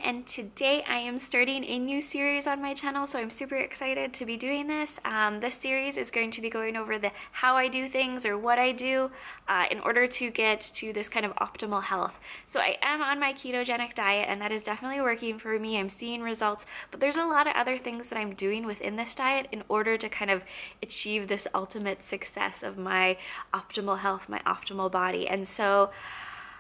and today I am starting a new series on my channel, so I'm super excited to be doing this. This series is going to be going over the how I do things or what I do in order to get to this kind of optimal health. So I am on my ketogenic diet, and that is definitely working for me. I'm seeing results, but there's a lot of other things that I'm doing within this diet in order to kind of achieve this ultimate success of my optimal health, my optimal body. And so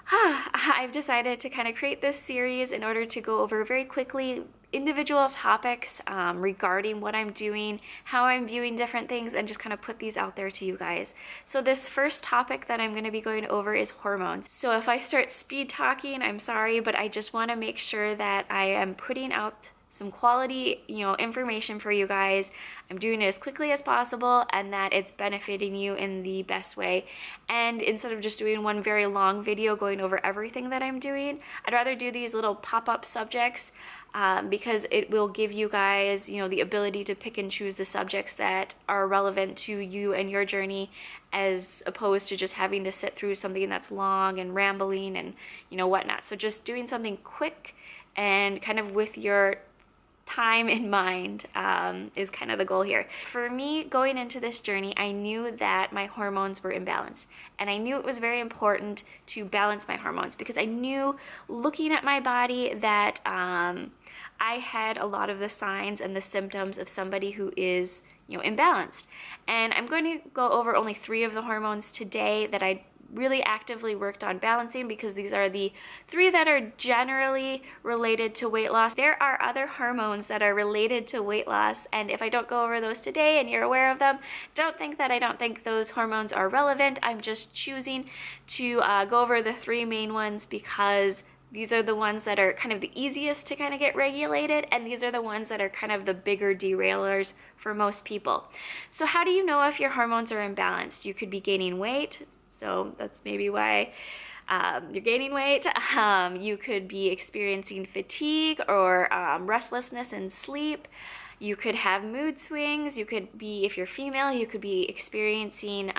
I've decided to kind of create this series in order to go over very quickly individual topics regarding what I'm doing, how I'm viewing different things, and just kind of put these out there to you guys. So this first topic that I'm going to be going over is hormones. So if I start speed talking, I'm sorry, but I just want to make sure that I am putting out some quality, information for you guys. I'm doing it as quickly as possible and that it's benefiting you in the best way. And instead of just doing one very long video going over everything that I'm doing, I'd rather do these little pop-up subjects because it will give you guys, the ability to pick and choose the subjects that are relevant to you and your journey, as opposed to just having to sit through something that's long and rambling and, whatnot. So just doing something quick and kind of with your time in mind is kind of the goal here. For me, going into this journey, I knew that my hormones were imbalanced, and I knew it was very important to balance my hormones because I knew, looking at my body, that I had a lot of the signs and the symptoms of somebody who is imbalanced. And I'm going to go over only 3 of the hormones today that I really actively worked on balancing, because these are the 3 that are generally related to weight loss. There are other hormones that are related to weight loss, and if I don't go over those today and you're aware of them, don't think that I don't think those hormones are relevant. I'm just choosing to go over the 3 main ones because these are the ones that are kind of the easiest to kind of get regulated, and these are the ones that are kind of the bigger derailers for most people. So how do you know if your hormones are imbalanced? You could be gaining weight, so that's maybe why you're gaining weight. You could be experiencing fatigue or restlessness in sleep. You could have mood swings. You could be, if you're female, you could be experiencing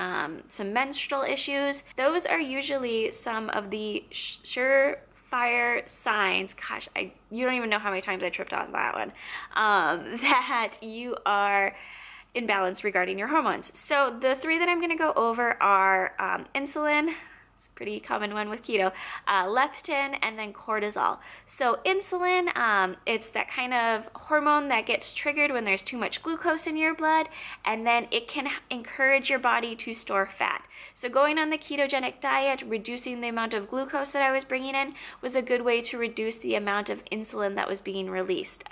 some menstrual issues. Those are usually some of the surefire signs, gosh, you don't even know how many times I tripped on that one, that you are imbalance regarding your hormones. So the 3 that I'm going to go over are insulin, it's a pretty common one with keto, leptin, and then cortisol. So insulin, it's that kind of hormone that gets triggered when there's too much glucose in your blood, and then it can encourage your body to store fat. So going on the ketogenic diet, reducing the amount of glucose that I was bringing in was a good way to reduce the amount of insulin that was being released.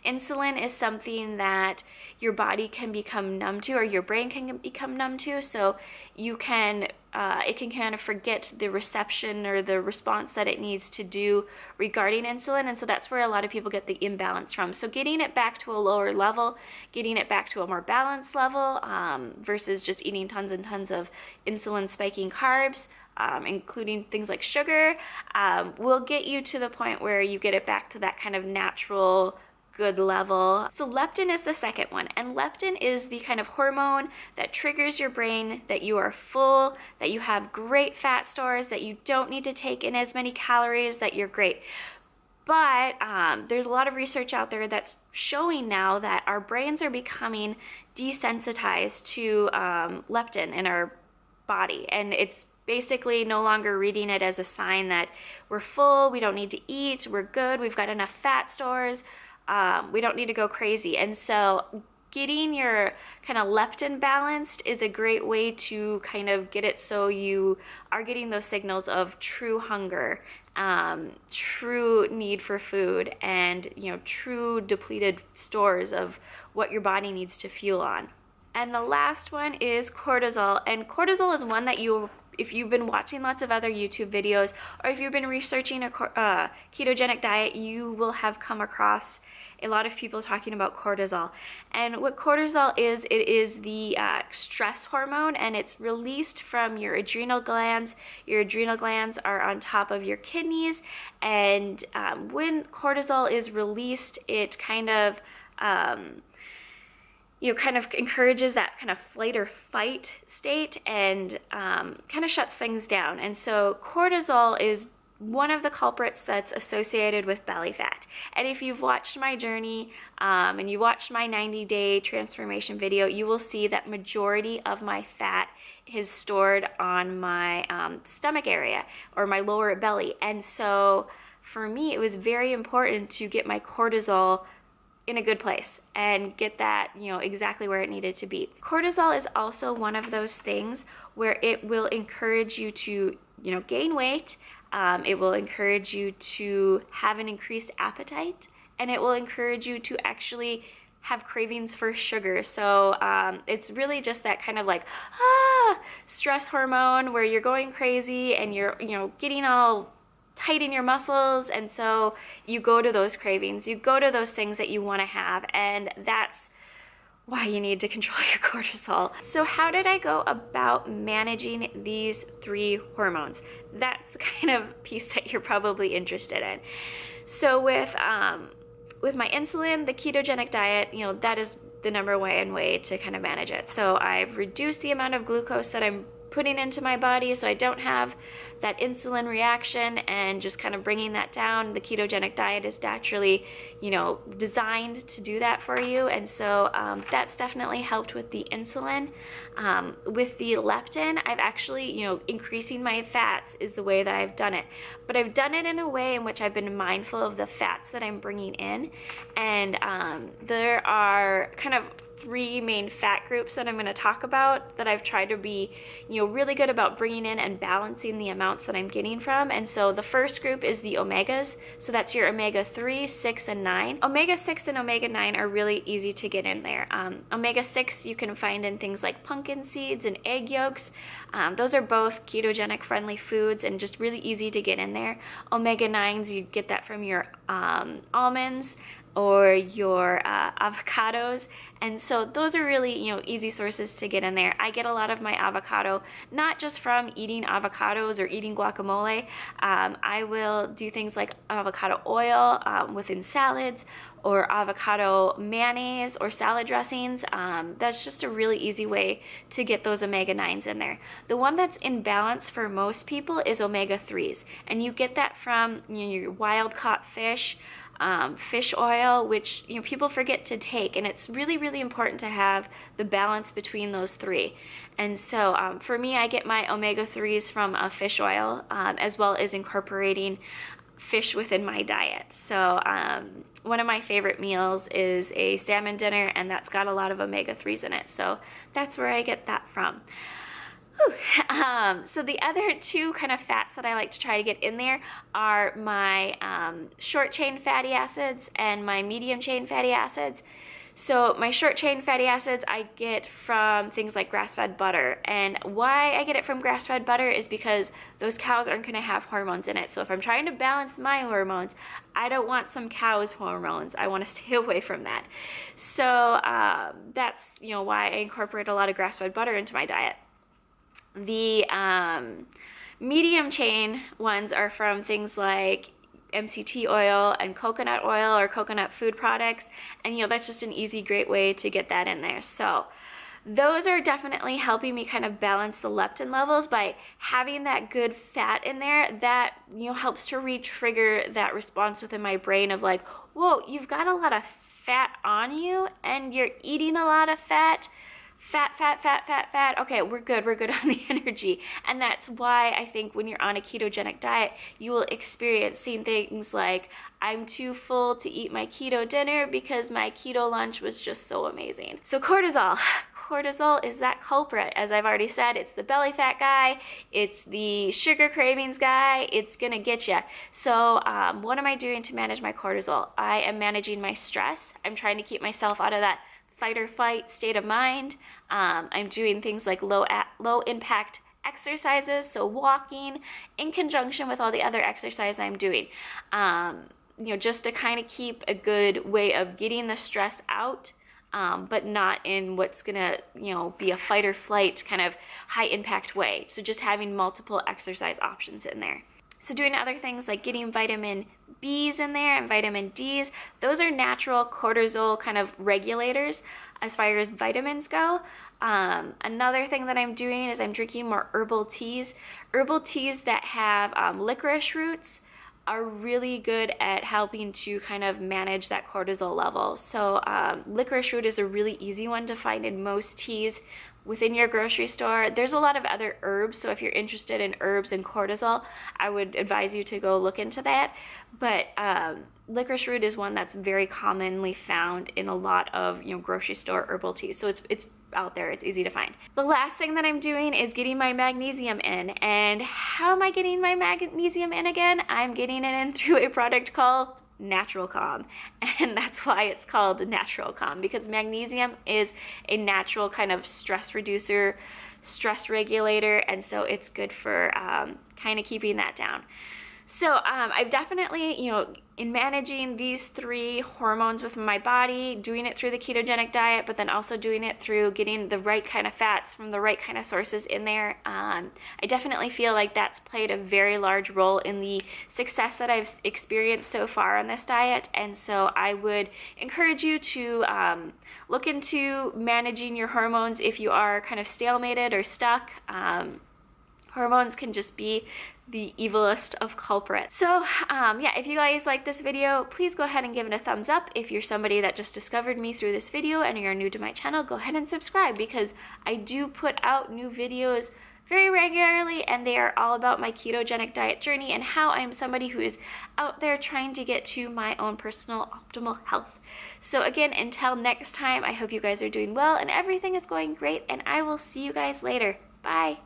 Insulin is something that your body can become numb to, or your brain can become numb to, so you can it can kind of forget the reception or the response that it needs to do regarding insulin, and so that's where a lot of people get the imbalance from. So getting it back to a lower level, getting it back to a more balanced level, versus just eating tons and tons of insulin spiking carbs, including things like sugar, will get you to the point where you get it back to that kind of natural good level. So leptin is the second one, and leptin is the kind of hormone that triggers your brain that you are full, that you have great fat stores, that you don't need to take in as many calories, that you're great. But there's a lot of research out there that's showing now that our brains are becoming desensitized to leptin in our body, and it's basically no longer reading it as a sign that we're full, we don't need to eat, we're good, we've got enough fat stores, we don't need to go crazy. And so getting your kind of leptin balanced is a great way to kind of get it so you are getting those signals of true hunger, true need for food, and true depleted stores of what your body needs to fuel on. And the last one is cortisol, and cortisol is one that if you've been watching lots of other YouTube videos, or if you've been researching a ketogenic diet, you will have come across a lot of people talking about cortisol. And what cortisol is, it is the stress hormone, and it's released from your adrenal glands. Your adrenal glands are on top of your kidneys, and when cortisol is released, it kind of kind of encourages that kind of flight or fight state, and kind of shuts things down. And so cortisol is one of the culprits that's associated with belly fat. And if you've watched my journey and you watched my 90-day transformation video, you will see that majority of my fat is stored on my stomach area or my lower belly. And so for me, it was very important to get my cortisol in a good place and get that, exactly where it needed to be. Cortisol is also one of those things where it will encourage you to, gain weight. It will encourage you to have an increased appetite, and it will encourage you to actually have cravings for sugar. So it's really just that kind of like stress hormone where you're going crazy and you're getting all tight in your muscles, and so you go to those cravings, you go to those things that you want to have, and that's why you need to control your cortisol. So how did I go about managing these 3 hormones? That's the kind of piece that you're probably interested in. So with my insulin, the ketogenic diet, that is the number one way to kind of manage it. So I've reduced the amount of glucose that I'm putting into my body so I don't have that insulin reaction, and just kind of bringing that down. The ketogenic diet is naturally, designed to do that for you. And so that's definitely helped with the insulin. With the leptin, I've actually, increasing my fats is the way that I've done it. But I've done it in a way in which I've been mindful of the fats that I'm bringing in. And there are kind of 3 main fat groups that I'm going to talk about that I've tried to be, really good about bringing in and balancing the amounts that I'm getting from. And so the first group is the omegas. So that's your omega-3, 6, and 9. Omega-6 and omega-9 are really easy to get in there. Omega-6 you can find in things like pumpkin seeds and egg yolks. Those are both ketogenic friendly foods and just really easy to get in there. Omega-9s, you get that from your almonds or your avocados. And so those are really, easy sources to get in there. I get a lot of my avocado, not just from eating avocados or eating guacamole. I will do things like avocado oil within salads, or avocado mayonnaise or salad dressings. That's just a really easy way to get those omega-9s in there. The one that's in balance for most people is omega-3s. And you get that from your wild caught fish, fish oil, which people forget to take, and it's really, really important to have the balance between those 3. And so for me, I get my omega-3s from fish oil, as well as incorporating fish within my diet. So one of my favorite meals is a salmon dinner, and that's got a lot of omega-3s in it. So that's where I get that from. So the other 2 kind of fats that I like to try to get in there are my short chain fatty acids and my medium chain fatty acids. So my short chain fatty acids I get from things like grass-fed butter. And why I get it from grass-fed butter is because those cows aren't going to have hormones in it. So if I'm trying to balance my hormones, I don't want some cow's hormones. I want to stay away from that. So that's why I incorporate a lot of grass-fed butter into my diet. The medium chain ones are from things like MCT oil and coconut oil or coconut food products, and that's just an easy, great way to get that in there. So those are definitely helping me kind of balance the leptin levels by having that good fat in there. That helps to re-trigger that response within my brain of like, whoa, you've got a lot of fat on you and you're eating a lot of fat. Fat. Okay, we're good on the energy. And that's why I think when you're on a ketogenic diet, you will experience seeing things like, I'm too full to eat my keto dinner because my keto lunch was just so amazing. So cortisol. Cortisol is that culprit. As I've already said, it's the belly fat guy, it's the sugar cravings guy, it's gonna get you. So what am I doing to manage my cortisol? I am managing my stress. I'm trying to keep myself out of that fight or flight state of mind. I'm doing things like low impact exercises, so walking in conjunction with all the other exercise I'm doing, just to kind of keep a good way of getting the stress out, but not in what's gonna be a fight or flight kind of high impact way. So just having multiple exercise options in there. So doing other things like getting vitamin B's in there and vitamin D's, those are natural cortisol kind of regulators. as far as vitamins go. Another thing that I'm doing is I'm drinking more herbal teas. Herbal teas that have licorice roots are really good at helping to kind of manage that cortisol level. So licorice root is a really easy one to find in most teas within your grocery store. There's a lot of other herbs, so if you're interested in herbs and cortisol, I would advise you to go look into that. But licorice root is one that's very commonly found in a lot of grocery store herbal teas. So it's out there, it's easy to find. The last thing that I'm doing is getting my magnesium in. And how am I getting my magnesium in again? I'm getting it in through a product called Natural Calm, and that's why it's called Natural Calm, because magnesium is a natural kind of stress reducer, stress regulator, and so it's good for kind of keeping that down. So I've definitely, in managing these 3 hormones within my body, doing it through the ketogenic diet, but then also doing it through getting the right kind of fats from the right kind of sources in there, I definitely feel like that's played a very large role in the success that I've experienced so far on this diet. And so I would encourage you to look into managing your hormones if you are kind of stalemated or stuck. Hormones can just be the evilest of culprits. So yeah, if you guys like this video, please go ahead and give it a thumbs up. If you're somebody that just discovered me through this video and you're new to my channel, go ahead and subscribe, because I do put out new videos very regularly, and they are all about my ketogenic diet journey and how I am somebody who is out there trying to get to my own personal optimal health. So again, until next time, I hope you guys are doing well and everything is going great, and I will see you guys later. Bye.